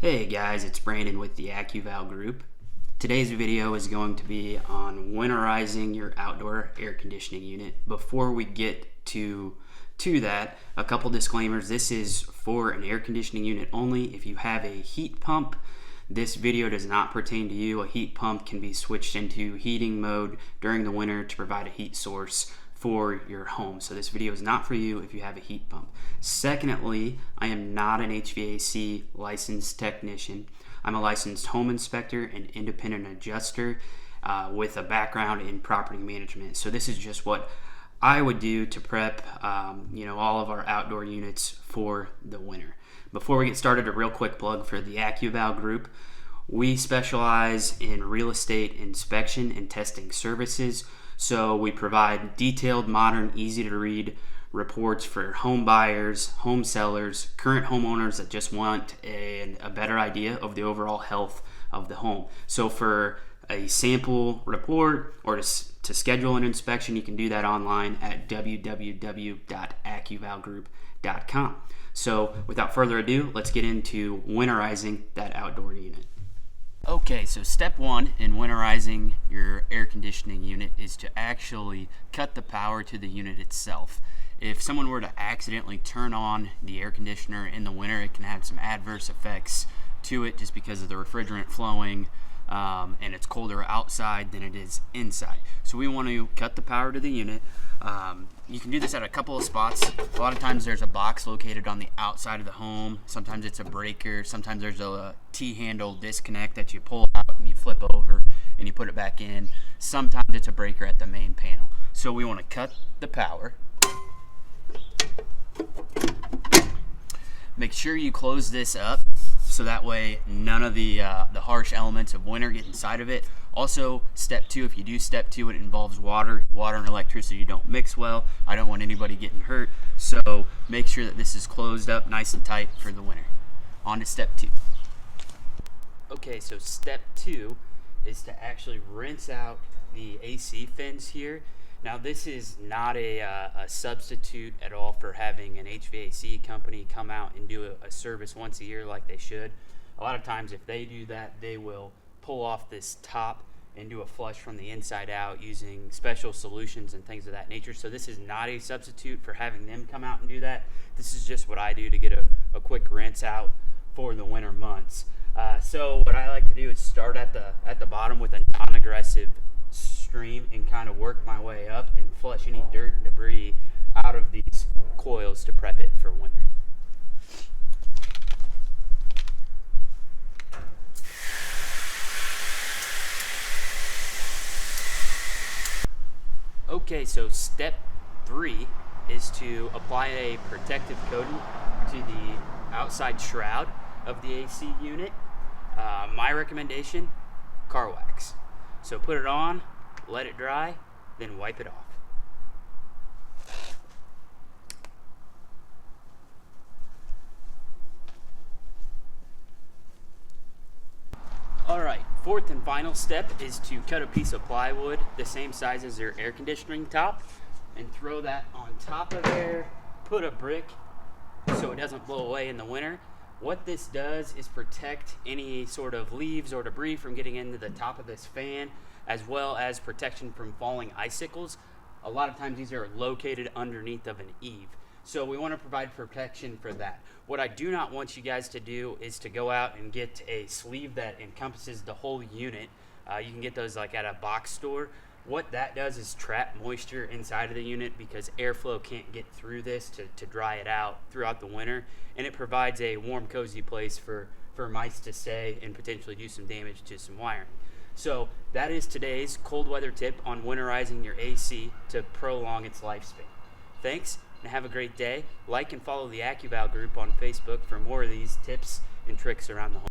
Hey guys, it's Brandon with the Accuval group. Today's video is going to be on winterizing your outdoor air conditioning unit. Before we get to that, a couple disclaimers. This is for an air conditioning unit only. If you have a heat pump, this video does not pertain to you. A heat pump can be switched into heating mode during the winter to provide a heat source for your home. So this video is not for you if you have a heat pump. Secondly, I am not an HVAC licensed technician. I'm a licensed home inspector and independent adjuster with a background in property management. So this is just what I would do to prep all of our outdoor units for the winter. Before we get started, a real quick plug for the Accuval group. We specialize in real estate inspection and testing services. So we provide detailed, modern, easy to read reports for home buyers, home sellers, current homeowners that just want a better idea of the overall health of the home. So for a sample report or to schedule an inspection, you can do that online at www.accuvalgroup.com. So without further ado, let's get into winterizing that outdoor unit. Okay, so step one in winterizing your air conditioning unit is to actually cut the power to the unit itself. If someone were to accidentally turn on the air conditioner in the winter, it can have some adverse effects to it just because of the refrigerant flowing and it's colder outside than it is inside. So we want to cut the power to the unit. You can do this at a couple of spots. A lot of times there's a box located on the outside of the home. Sometimes it's a breaker. Sometimes there's a T-handle disconnect that you pull out and you flip over and you put it back in. Sometimes it's a breaker at the main panel. So we want to cut the power. Make sure you close this up so that way none of the harsh elements of winter get inside of it. Also, step two, if you do step two, it involves water. Water and electricity don't mix well. I don't want anybody getting hurt. So make sure that this is closed up nice and tight for the winter. On to step two. Okay, so step two is to actually rinse out the AC fins here. Now this is not a substitute at all for having an HVAC company come out and do a service once a year like they should. A lot of times if they do that, they will pull off this top and do a flush from the inside out using special solutions and things of that nature. So this is not a substitute for having them come out and do that. This is just what I do to get a quick rinse out for the winter months. So what I like to do is start at the bottom with a non-aggressive stream and kind of work my way up and flush any dirt and debris out of these coils to prep it for winter. Okay, so step three is to apply a protective coating to the outside shroud of the AC unit. My recommendation, car wax. So put it on, let it dry, then wipe it off. Alright, fourth and final step is to cut a piece of plywood the same size as your air conditioning top and throw that on top of there. Put a brick so it doesn't blow away in the winter. What this does is protect any sort of leaves or debris from getting into the top of this fan, as well as protection from falling icicles. A lot of times these are located underneath of an eave. So we want to provide protection for that. What I do not want you guys to do is to go out and get a sleeve that encompasses the whole unit. You can get those like at a box store. What that does is trap moisture inside of the unit because airflow can't get through this to dry it out throughout the winter. And it provides a warm, cozy place for mice to stay and potentially do some damage to some wiring. So that is today's cold weather tip on winterizing your AC to prolong its lifespan. Thanks and have a great day. Like and follow the Accuval group on Facebook for more of these tips and tricks around the home.